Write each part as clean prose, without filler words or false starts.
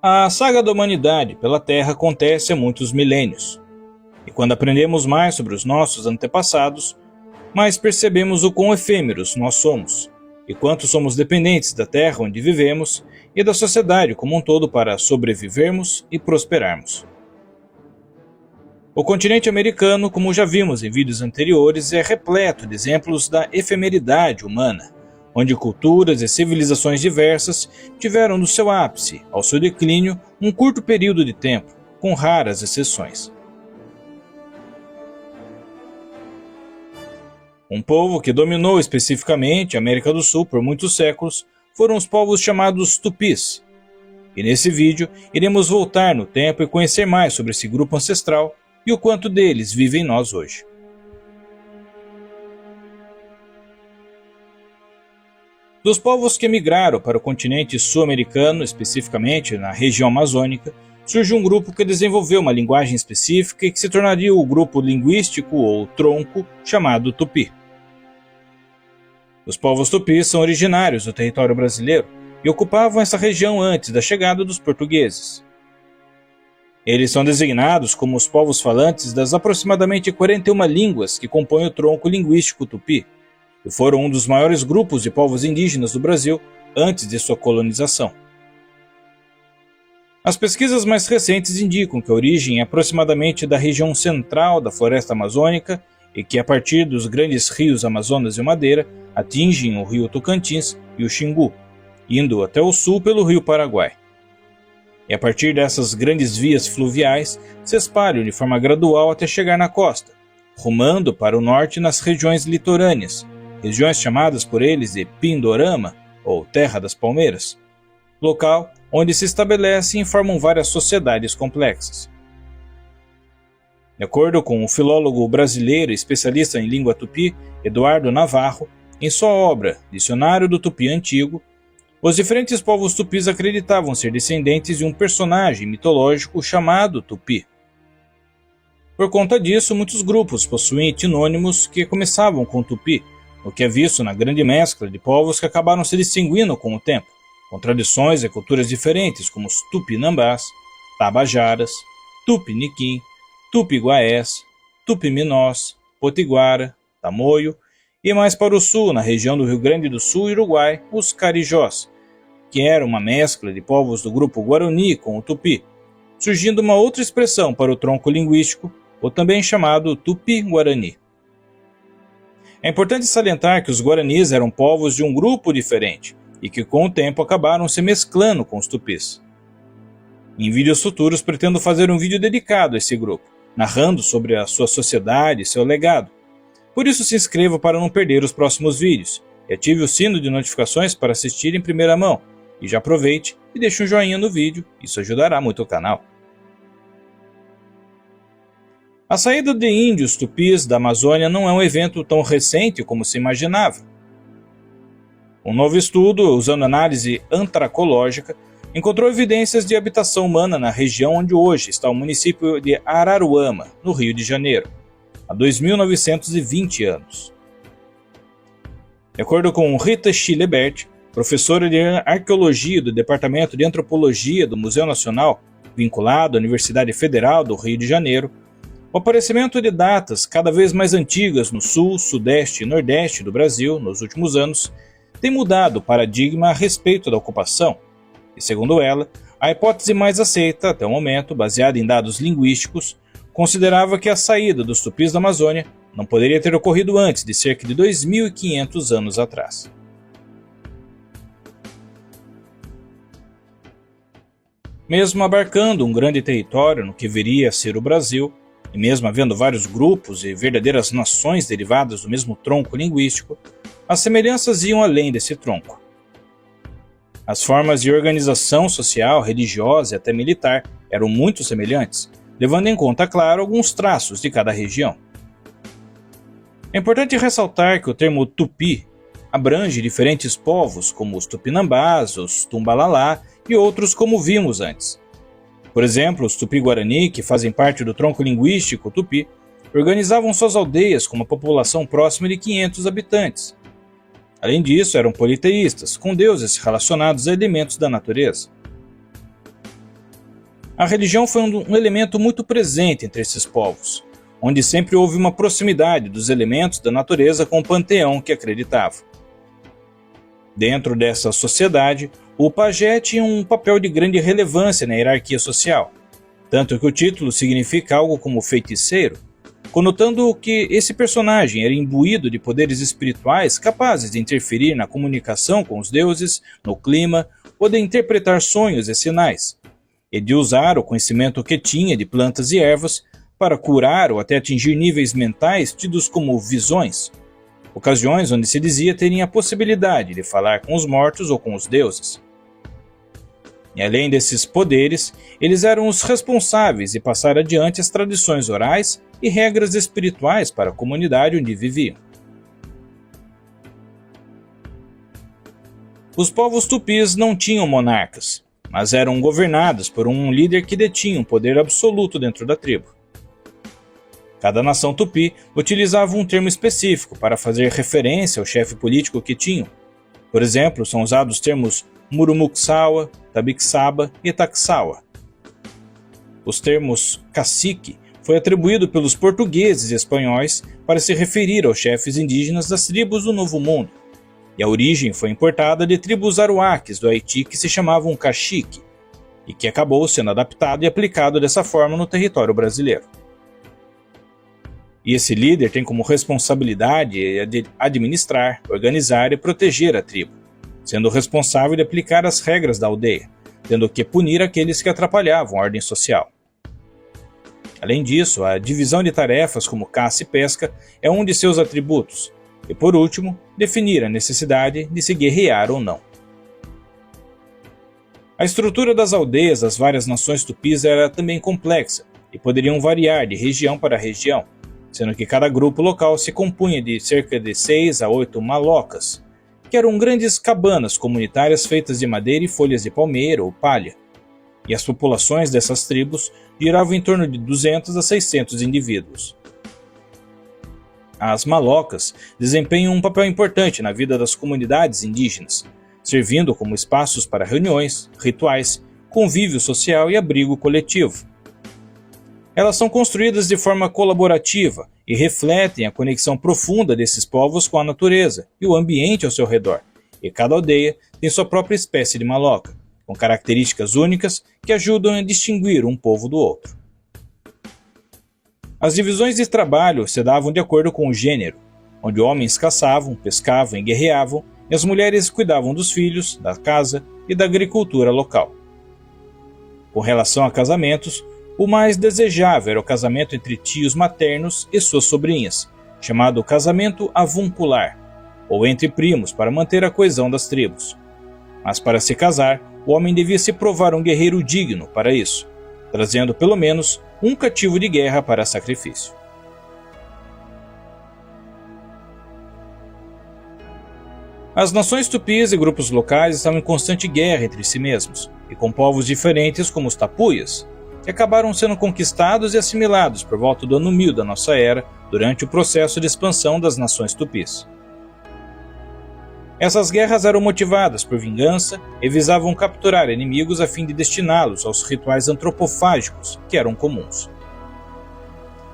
A saga da humanidade pela Terra acontece há muitos milênios. E quando aprendemos mais sobre os nossos antepassados, mais percebemos o quão efêmeros nós somos, e quanto somos dependentes da Terra onde vivemos e da sociedade como um todo para sobrevivermos e prosperarmos. O continente americano, como já vimos em vídeos anteriores, é repleto de exemplos da efemeridade humana, onde culturas e civilizações diversas tiveram no seu ápice, ao seu declínio, um curto período de tempo, com raras exceções. Um povo que dominou especificamente a América do Sul por muitos séculos foram os povos chamados Tupis. E nesse vídeo iremos voltar no tempo e conhecer mais sobre esse grupo ancestral e o quanto deles vive em nós hoje. Dos povos que migraram para o continente sul-americano, especificamente na região amazônica, surge um grupo que desenvolveu uma linguagem específica e que se tornaria o grupo linguístico ou tronco chamado Tupi. Os povos tupis são originários do território brasileiro e ocupavam essa região antes da chegada dos portugueses. Eles são designados como os povos falantes das aproximadamente 41 línguas que compõem o tronco linguístico tupi, e foram um dos maiores grupos de povos indígenas do Brasil antes de sua colonização. As pesquisas mais recentes indicam que a origem é aproximadamente da região central da floresta amazônica e que, a partir dos grandes rios Amazonas e Madeira, atingem o rio Tocantins e o Xingu, indo até o sul pelo rio Paraguai. E a partir dessas grandes vias fluviais, se espalham de forma gradual até chegar na costa, rumando para o norte nas regiões litorâneas, regiões chamadas por eles de Pindorama, ou Terra das Palmeiras, local onde se estabelecem e formam várias sociedades complexas. De acordo com o filólogo brasileiro e especialista em língua tupi, Eduardo Navarro, em sua obra Dicionário do Tupi Antigo, os diferentes povos tupis acreditavam ser descendentes de um personagem mitológico chamado Tupi. Por conta disso, muitos grupos possuem etnônimos que começavam com Tupi, o que é visto na grande mescla de povos que acabaram se distinguindo com o tempo, com tradições e culturas diferentes como os Tupinambás, Tabajaras, Tupiniquim, Tupi-Guaés, Tupi-Minós, Potiguara, Tamoio e mais para o sul, na região do Rio Grande do Sul e Uruguai, os Carijós, que era uma mescla de povos do grupo Guarani com o Tupi, surgindo uma outra expressão para o tronco linguístico, ou também chamado Tupi-Guarani. É importante salientar que os Guaranis eram povos de um grupo diferente e que com o tempo acabaram se mesclando com os Tupis. Em vídeos futuros pretendo fazer um vídeo dedicado a esse grupo, narrando sobre a sua sociedade e seu legado. Por isso se inscreva para não perder os próximos vídeos e ative o sino de notificações para assistir em primeira mão. E já aproveite e deixe um joinha no vídeo, isso ajudará muito o canal. A saída de índios tupis da Amazônia não é um evento tão recente como se imaginava. Um novo estudo, usando análise antracológica, encontrou evidências de habitação humana na região onde hoje está o município de Araruama, no Rio de Janeiro, há 2.920 anos. De acordo com Rita Schilebert, professora de Arqueologia do Departamento de Antropologia do Museu Nacional, vinculado à Universidade Federal do Rio de Janeiro, o aparecimento de datas cada vez mais antigas no sul, sudeste e nordeste do Brasil nos últimos anos tem mudado o paradigma a respeito da ocupação, e segundo ela, a hipótese mais aceita até o momento, baseada em dados linguísticos, considerava que a saída dos tupis da Amazônia não poderia ter ocorrido antes de cerca de 2.500 anos atrás. Mesmo abarcando um grande território no que viria a ser o Brasil, e mesmo havendo vários grupos e verdadeiras nações derivadas do mesmo tronco linguístico, as semelhanças iam além desse tronco. As formas de organização social, religiosa e até militar eram muito semelhantes, levando em conta, claro, alguns traços de cada região. É importante ressaltar que o termo tupi abrange diferentes povos, como os tupinambás, os tumbalalá e outros como vimos antes. Por exemplo, os Tupi-Guarani, que fazem parte do tronco linguístico tupi, organizavam suas aldeias com uma população próxima de 500 habitantes. Além disso, eram politeístas, com deuses relacionados a elementos da natureza. A religião foi um elemento muito presente entre esses povos, onde sempre houve uma proximidade dos elementos da natureza com o panteão que acreditavam. Dentro dessa sociedade, o pajé tinha um papel de grande relevância na hierarquia social, tanto que o título significa algo como feiticeiro, conotando que esse personagem era imbuído de poderes espirituais capazes de interferir na comunicação com os deuses, no clima ou de interpretar sonhos e sinais, e de usar o conhecimento que tinha de plantas e ervas para curar ou até atingir níveis mentais tidos como visões, ocasiões onde se dizia terem a possibilidade de falar com os mortos ou com os deuses. E além desses poderes, eles eram os responsáveis de passar adiante as tradições orais e regras espirituais para a comunidade onde viviam. Os povos tupis não tinham monarcas, mas eram governados por um líder que detinha um poder absoluto dentro da tribo. Cada nação tupi utilizava um termo específico para fazer referência ao chefe político que tinham. Por exemplo, são usados os termos Murumuksawa, Tabixaba e Taxawa. Os termos cacique foi atribuído pelos portugueses e espanhóis para se referir aos chefes indígenas das tribos do Novo Mundo, e a origem foi importada de tribos aruaques do Haiti que se chamavam cacique, e que acabou sendo adaptado e aplicado dessa forma no território brasileiro. E esse líder tem como responsabilidade administrar, organizar e proteger a tribo, sendo responsável de aplicar as regras da aldeia, tendo que punir aqueles que atrapalhavam a ordem social. Além disso, a divisão de tarefas como caça e pesca é um de seus atributos, e por último, definir a necessidade de se guerrear ou não. A estrutura das aldeias das várias nações tupis era também complexa e poderiam variar de região para região, sendo que cada grupo local se compunha de cerca de 6 a 8 malocas, que eram grandes cabanas comunitárias feitas de madeira e folhas de palmeira ou palha, e as populações dessas tribos giravam em torno de 200 a 600 indivíduos. As malocas desempenham um papel importante na vida das comunidades indígenas, servindo como espaços para reuniões, rituais, convívio social e abrigo coletivo. Elas são construídas de forma colaborativa e refletem a conexão profunda desses povos com a natureza e o ambiente ao seu redor, e cada aldeia tem sua própria espécie de maloca, com características únicas que ajudam a distinguir um povo do outro. As divisões de trabalho se davam de acordo com o gênero, onde homens caçavam, pescavam e guerreavam, e as mulheres cuidavam dos filhos, da casa e da agricultura local. Com relação a casamentos, o mais desejável era o casamento entre tios maternos e suas sobrinhas, chamado casamento avuncular, ou entre primos para manter a coesão das tribos. Mas para se casar, o homem devia se provar um guerreiro digno para isso, trazendo pelo menos um cativo de guerra para sacrifício. As nações tupis e grupos locais estavam em constante guerra entre si mesmos, e com povos diferentes como os tapuias, que acabaram sendo conquistados e assimilados por volta do ano 1000 da nossa era, durante o processo de expansão das nações tupis. Essas guerras eram motivadas por vingança e visavam capturar inimigos a fim de destiná-los aos rituais antropofágicos que eram comuns.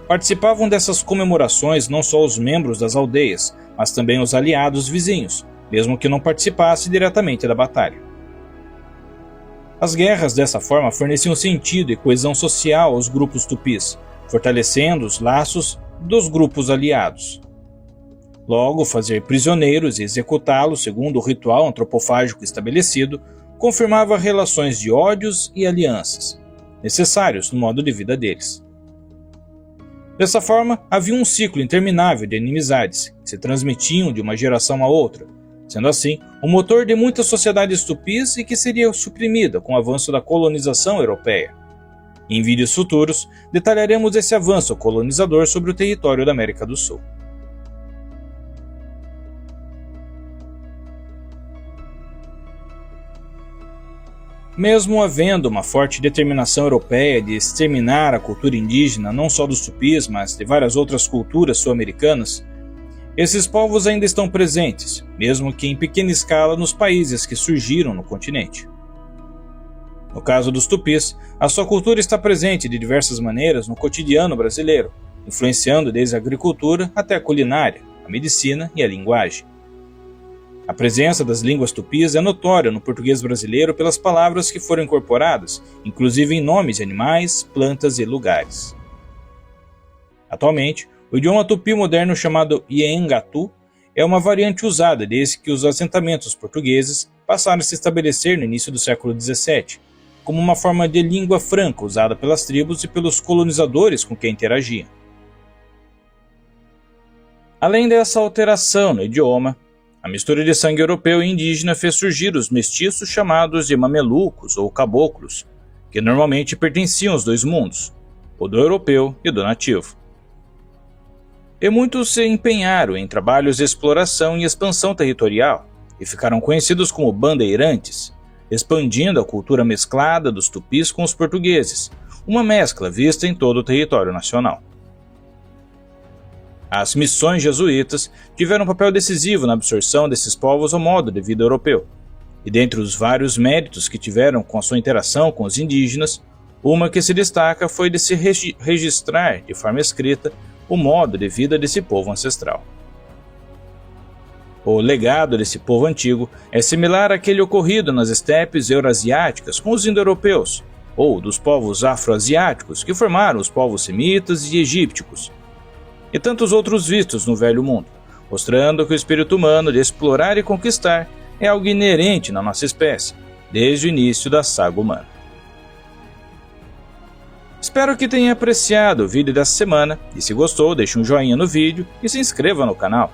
Participavam dessas comemorações não só os membros das aldeias, mas também os aliados vizinhos, mesmo que não participasse diretamente da batalha. As guerras dessa forma forneciam sentido e coesão social aos grupos tupis, fortalecendo os laços dos grupos aliados. Logo, fazer prisioneiros e executá-los segundo o ritual antropofágico estabelecido confirmava relações de ódios e alianças, necessários no modo de vida deles. Dessa forma, havia um ciclo interminável de inimizades que se transmitiam de uma geração a outra, sendo assim o motor de muitas sociedades tupis e que seria suprimida com o avanço da colonização europeia. Em vídeos futuros, detalharemos esse avanço colonizador sobre o território da América do Sul. Mesmo havendo uma forte determinação europeia de exterminar a cultura indígena não só dos tupis, mas de várias outras culturas sul-americanas, esses povos ainda estão presentes, mesmo que em pequena escala nos países que surgiram no continente. No caso dos tupis, a sua cultura está presente de diversas maneiras no cotidiano brasileiro, influenciando desde a agricultura até a culinária, a medicina e a linguagem. A presença das línguas tupis é notória no português brasileiro pelas palavras que foram incorporadas, inclusive em nomes de animais, plantas e lugares. Atualmente, o idioma tupi moderno chamado Iengatu é uma variante usada desde que os assentamentos portugueses passaram a se estabelecer no início do século XVII, como uma forma de língua franca usada pelas tribos e pelos colonizadores com quem interagiam. Além dessa alteração no idioma, a mistura de sangue europeu e indígena fez surgir os mestiços chamados de mamelucos ou caboclos, que normalmente pertenciam aos dois mundos, o do europeu e do nativo. E muitos se empenharam em trabalhos de exploração e expansão territorial, e ficaram conhecidos como bandeirantes, expandindo a cultura mesclada dos tupis com os portugueses, uma mescla vista em todo o território nacional. As missões jesuítas tiveram um papel decisivo na absorção desses povos ao modo de vida europeu, e dentre os vários méritos que tiveram com a sua interação com os indígenas, uma que se destaca foi de se registrar de forma escrita o modo de vida desse povo ancestral. O legado desse povo antigo é similar àquele ocorrido nas estepes eurasiáticas com os indo-europeus, ou dos povos afro-asiáticos que formaram os povos semitas e egípticos, e tantos outros vistos no Velho Mundo, mostrando que o espírito humano de explorar e conquistar é algo inerente na nossa espécie, desde o início da saga humana. Espero que tenha apreciado o vídeo dessa semana, e se gostou, deixe um joinha no vídeo e se inscreva no canal.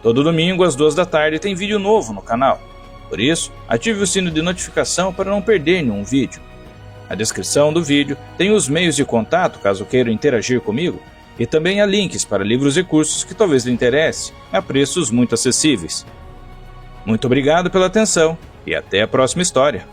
Todo domingo às 2 da tarde tem vídeo novo no canal, por isso ative o sino de notificação para não perder nenhum vídeo. Na descrição do vídeo tem os meios de contato caso queiram interagir comigo, e também há links para livros e cursos que talvez lhe interesse, a preços muito acessíveis. Muito obrigado pela atenção e até a próxima história.